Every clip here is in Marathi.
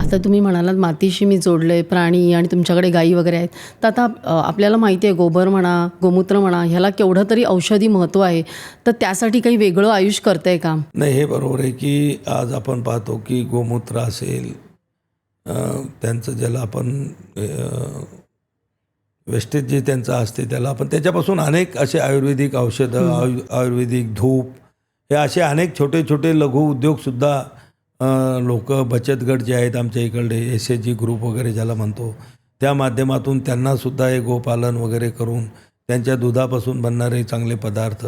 आता तुम्ही म्हणालात मातीशी मी जोडलं आहे, प्राणी आणि तुमच्याकडे गायी वगैरे आहेत. तर आता आपल्याला माहिती आहे गोबर म्हणा, गोमूत्र म्हणा, ह्याला केवढं तरी औषधी महत्त्व आहे. तर त्यासाठी काही वेगळं आयुष करतंय का? नाही, हे बरोबर आहे की आज आपण पाहतो की गोमूत्र असेल, त्यांचं ज्याला आपण वेस्टेज जे त्यांचं असते त्याला आपण त्याच्यापासून अनेक असे आयुर्वेदिक औषधं, आयुर्वेदिक धूप, हे असे अनेक छोटे छोटे लघु उद्योगसुद्धा लोक बचत गट जे आहेत आमच्या इकडे SHG ग्रुप वगैरे ज्याला म्हणतो, त्या माध्यमातून त्यांनासुद्धा हे गोपालन वगैरे करून त्यांच्या दुधापासून बनणारे चांगले पदार्थ,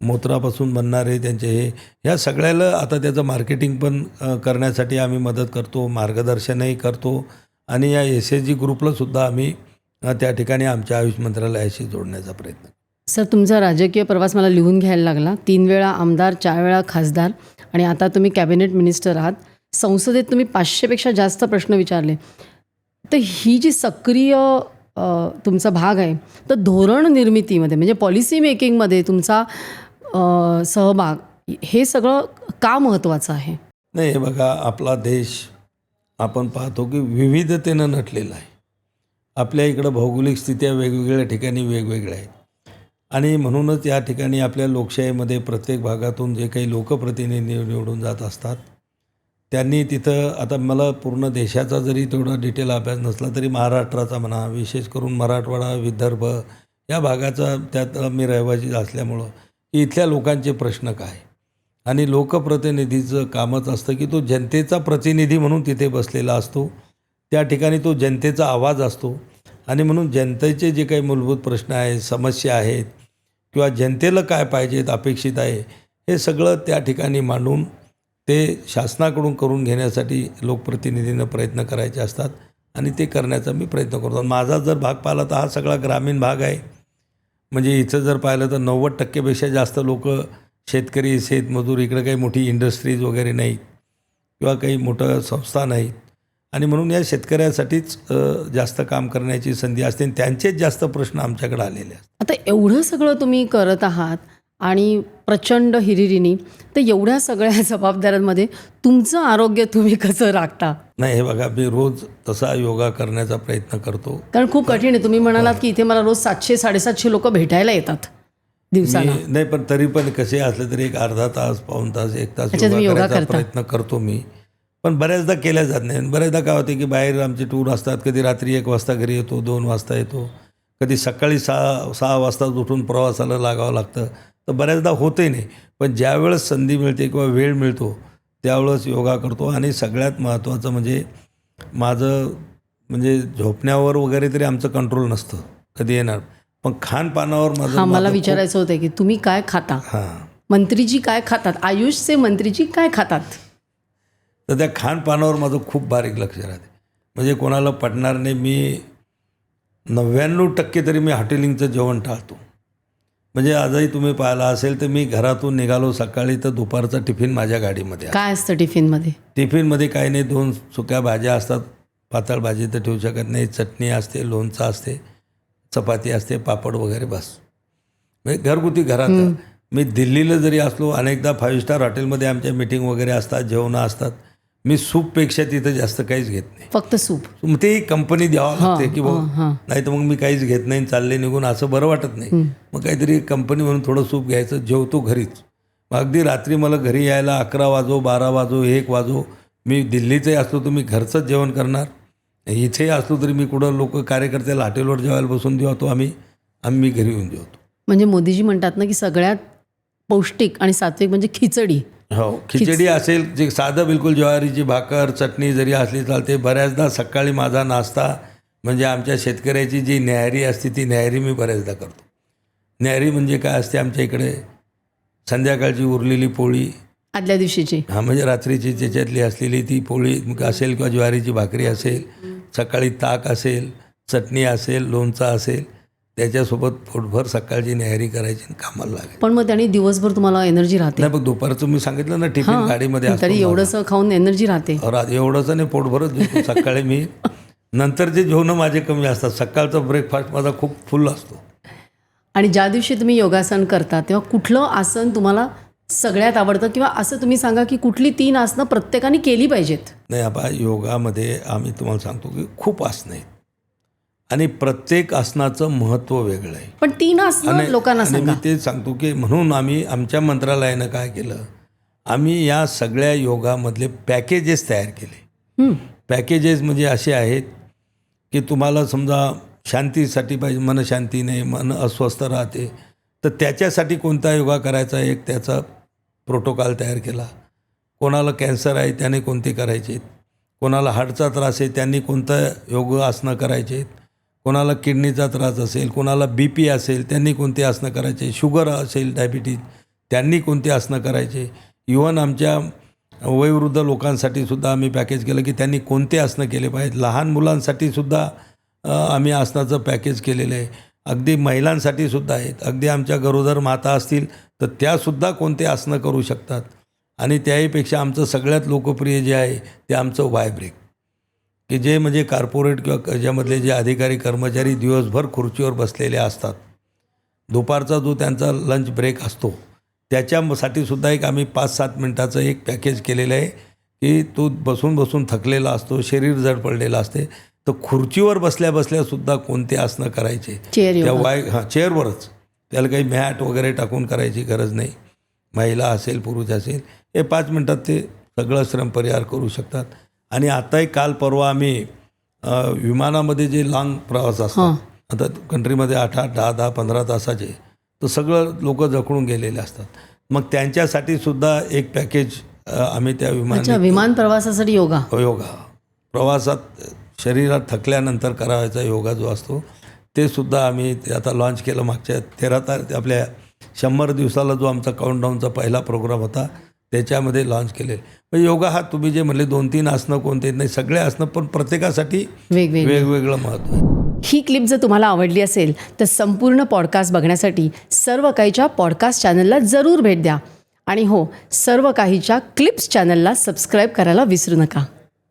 मूत्रापासून बनणारे त्यांचे ह्या सगळ्याला आता त्याचं मार्केटिंग पण करण्यासाठी आम्ही मदत करतो, मार्गदर्शनही करतो आणि या SHG ग्रुपलासुद्धा आम्ही त्या ठिकाणी आमच्या आयुष मंत्रालयाशी जोडण्याचा प्रयत्न. सर, तुमचा राजकीय प्रवास मला लिहून घ्यायला लागला. 3 वेळा आमदार, 4 वेळा खासदार आणि आता तुम्ही कॅबिनेट मिनिस्टर आहात. संसदेत तुम्ही 500पेक्षा जास्त प्रश्न विचारले. तर ही जी सक्रिय तुमचा भाग आहे, तर धोरण निर्मितीमध्ये म्हणजे पॉलिसी मेकिंगमध्ये तुमचा सहभाग हे सगळं का महत्त्वाचं आहे? नाही, हे बघा, आपला देश आपण पाहतो की विविधतेनं नटलेला आहे. आपल्या इकडं भौगोलिक स्थित्या वेगवेगळ्या ठिकाणी वेगवेगळ्या आहेत आणि म्हणूनच या ठिकाणी आपल्या लोकशाहीमध्ये प्रत्येक भागातून जे काही लोकप्रतिनिधी निवडून जात असतात त्यांनी तिथं, आता मला पूर्ण देशाचा जरी तेवढा डिटेल अभ्यास नसला तरी महाराष्ट्राचा म्हणा, विशेष करून मराठवाडा, विदर्भ या भागाचा त्यात मी रहिवासी असल्यामुळं इथल्या लोकांचे प्रश्न काय आणि लोकप्रतिनिधीचं कामच असतं की तो जनतेचा प्रतिनिधी म्हणून तिथे बसलेला असतो. त्या ठिकाणी तो जनतेचा आवाज असतो आणि म्हणून जनतेचे जे काही मूलभूत प्रश्न आहेत, समस्या आहेत किंवा जनतेला काय पाहिजेत, अपेक्षित आहे, हे सगळं त्या ठिकाणी मांडून ते शासनाकडून करून घेण्यासाठी लोकप्रतिनिधींना प्रयत्न करायचे असतात आणि ते करण्याचा मी प्रयत्न करतो. माझा जर भाग पाहिला तर हा सगळा ग्रामीण भाग आहे. म्हणजे इथं जर पाहिलं तर 90%पेक्षा जास्त लोक शेतकरी, शेतमजूर, इकडे काही मोठी इंडस्ट्रीज वगैरे नाहीत किंवा काही मोठं संस्था नाहीत आणि म्हणून या शेतकऱ्यासाठीच जास्त काम करण्याची संधी असते आणि त्यांचेच जास्त प्रश्न आमच्याकडे आलेले असतात. आता एवढं सगळं तुम्ही करत आहात आणि प्रचंड हिरिरीने, तर एवढ्या सगळ्या जबाबदाऱ्यांमध्ये तुमचं आरोग्य तुम्ही कसं राखता? नाही, हे बघा, मी रोज तसा योगा करण्याचा प्रयत्न करतो. कारण खूप कठीण आहे. तुम्ही म्हणालात की इथे मला रोज 700-750 लोक भेटायला येतात दिवसाला. नाही, पण तरी पण कसे असले तरी एक अर्धा तास, पाऊण तास, 1 तास योगा करायचा प्रयत्न करतो मी. पण बऱ्याचदा केल्या जात नाही. बऱ्याचदा काय होते की बाहेर आमचे टूर असतात, कधी रात्री 1 वाजता घरी येतो, 2 वाजता येतो, कधी सकाळी 6 वाजता उठून प्रवासाला लागावं लागतं. तर बऱ्याचदा होतही नाही. पण ज्यावेळेस संधी मिळते किंवा वेळ मिळतो त्यावेळेस योगा करतो आणि सगळ्यात महत्त्वाचं म्हणजे माझं म्हणजे झोपण्यावर वगैरे तरी आमचं कंट्रोल नसतं कधी येणार, पण खानपानावर माझं. मला विचारायचं होतं की तुम्ही काय खाता? मंत्रीजी काय खातात? आयुषचे मंत्रीजी काय खातात? तर त्या खानपानावर माझं खूप बारीक लक्ष राहते. म्हणजे कोणाला पटणार नाही, मी 99% तरी मी हॉटेलिंगचं जेवण टाळतो. म्हणजे आजही तुम्ही पाहिला असेल तर मी घरातून निघालो सकाळी तर दुपारचा टिफिन माझ्या गाडीमध्ये. काय असतं टिफिनमध्ये? टिफिनमध्ये काही नाही, 2 सुक्या भाज्या असतात, पातळ भाजी तर ठेवू शकत नाही, चटणी असते, लोणचं असते, चपाती असते, पापड वगैरे, बस. म्हणजे घरगुती घरात. मी दिल्लीला जरी असलो, अनेकदा 5 स्टार हॉटेलमध्ये आमच्या मीटिंग वगैरे असतात, जेवणं असतात, मी सूपपेक्षा तिथं जास्त काहीच घेत नाही. फक्त सूप? मग ते कंपनी द्यावं लागते की नाही तर मग मी काहीच घेत नाही, चालले निघून, असं बरं वाटत नाही. मग काहीतरी कंपनी म्हणून थोडं सूप घ्यायचं, जेवतो घरीच. मग अगदी रात्री मला घरी यायला 11 वाजो, 12 वाजो, 1 वाजो, मी दिल्लीचंही असलो तर मी घरचंच जेवण करणार. इथेही असलो तरी मी कुठं लोक कार्यकर्त्याला हॉटेलवर जेवायला बसून देतो, आम्ही घरी येऊन जेवतो. म्हणजे मोदीजी म्हणतात ना की सगळ्यात पौष्टिक आणि सात्विक म्हणजे खिचडी. हो, खिचडी असेल, जे साधं बिलकुल ज्वारीची भाकर, चटणी जरी असली चालते. बऱ्याचदा सकाळी माझा नाश्ता म्हणजे आमच्या शेतकऱ्याची जी न्याहारी असते ती न्याहारी मी बऱ्याचदा करतो. न्याहारी म्हणजे काय असते आमच्या इकडे, संध्याकाळची उरलेली पोळी, आदल्या दिवशीची, म्हणजे रात्रीची त्याच्यातली असलेली ती पोळी असेल किंवा ज्वारीची भाकरी असेल, सकाळी ताक असेल, चटणी असेल, लोणचं असेल, त्याच्यासोबत पोटभर सकाळची न्याहारी करायची आणि कामाला लागायची. पण मग त्याने दिवसभर तुम्हाला एनर्जी राहते? नाही, पण दुपारचं मी सांगितलं ना टिफिन गाडीमध्ये असतो, तरी एवढंसं खाऊन एनर्जी राहते? एवढंच नाही, पोटभरच जेवतो सकाळी मी. नंतरचे जेवणं माझे कमी असतात, सकाळचा ब्रेकफास्ट माझा खूप फुल असतो. आणि ज्या दिवशी तुम्ही योगासन करता तेव्हा कुठलं आसन तुम्हाला सगळ्यात आवडतं, किंवा असं तुम्ही सांगा की कुठली 3 आसनं प्रत्येकाने केली पाहिजेत? नाही आपा योगामध्ये आम्ही तुम्हाला सांगतो की खूप आसनं आहेत आणि प्रत्येक आसनाचं महत्त्व वेगळं आहे. पण 3 आसनं लोकांना आणि सांगा. मी ते सांगतो की म्हणून आम्ही आमच्या मंत्रालयानं काय केलं, आम्ही या सगळ्या योगामधले पॅकेजेस तयार केले. पॅकेजेस म्हणजे असे आहेत की तुम्हाला समजा शांतीसाठी पाहिजे, मन शांती नाही, मन अस्वस्थ राहते, तर त्याच्यासाठी कोणता योगा करायचा एक त्याचा प्रोटोकॉल तयार केला. कोणाला कॅन्सर आहे त्याने कोणते करायचे, कोणाला हार्टचा त्रास आहे त्यांनी कोणतं योग आसनं करायचे, कोणाला किडनीचा त्रास असेल, कोणाला BP असेल त्यांनी कोणते आसनं करायचे, शुगर असेल डायबिटीज त्यांनी कोणते आसनं करायचे. इव्हन आमच्या वयोवृद्ध लोकांसाठी सुद्धा आम्ही पॅकेज केलं की त्यांनी कोणते आसनं केले पाहिजेत. लहान मुलांसाठी सुद्धा आम्ही आसनाचं पॅकेज केलेलं आहे. अगदी महिलांसाठी सुद्धा आहेत. अगदी आमच्या गरोदर माता असतील तर त्यासुद्धा कोणते आसनं करू शकतात. आणि त्याहीपेक्षा आमचं सगळ्यात लोकप्रिय जे आहे ते आमचं वाय ब्रेक, की जे म्हणजे कॉर्पोरेट किंवा ज्यामधले जे अधिकारी कर्मचारी दिवसभर खुर्चीवर बसलेले असतात, दुपारचा जो त्यांचा लंच ब्रेक असतो त्याच्यासाठी सुद्धा एक आम्ही 5-7 मिनटाचं एक पॅकेज केलेलं आहे की तो बसून बसून थकलेला असतो, शरीर जड पडलेलं असते, तर खुर्चीवर बसल्या बसल्यासुद्धा कोणते आसनं करायचे त्या चेअरवरच, त्याला काही मॅट वगैरे टाकून करायची गरज नाही. महिला असेल पुरुष असेल हे 5 मिनटात ते सगळं श्रमपरिहार करू शकतात. आणि आताही काल परवा आम्ही विमानामध्ये जे लाँग प्रवास असतात, आता कंट्रीमध्ये 8-8, 10-10, 15 तासाचे, तर सगळं लोक जखडून गेलेले असतात. मग त्यांच्यासाठी सुद्धा एक पॅकेज आम्ही त्या विमान प्रवासासाठी योगा प्रवासात शरीरात थकल्यानंतर करायचा योगा जो असतो ते सुद्धा आम्ही आता लॉन्च केलं. मागच्या 13 आपल्या 100 दिवसाला जो आमचा काउंटडाऊनचा पहिला प्रोग्राम होता त्याच्यामध्ये लॉन्च केले. म्हणजे योगा हा तुम्ही जे म्हणले 2-3 आसनं कोणते नाही, सगळे आसनं, पण प्रत्येकासाठी वेगवेगळं महत्त्व आहे. ही क्लिप जर तुम्हाला आवडली असेल तर संपूर्ण पॉडकास्ट बघण्यासाठी सर्व काहीच्या पॉडकास्ट चॅनलला जरूर भेट द्या. आणि हो, सर्व काहीच्या क्लिप्स चॅनलला सबस्क्राईब करायला विसरू नका.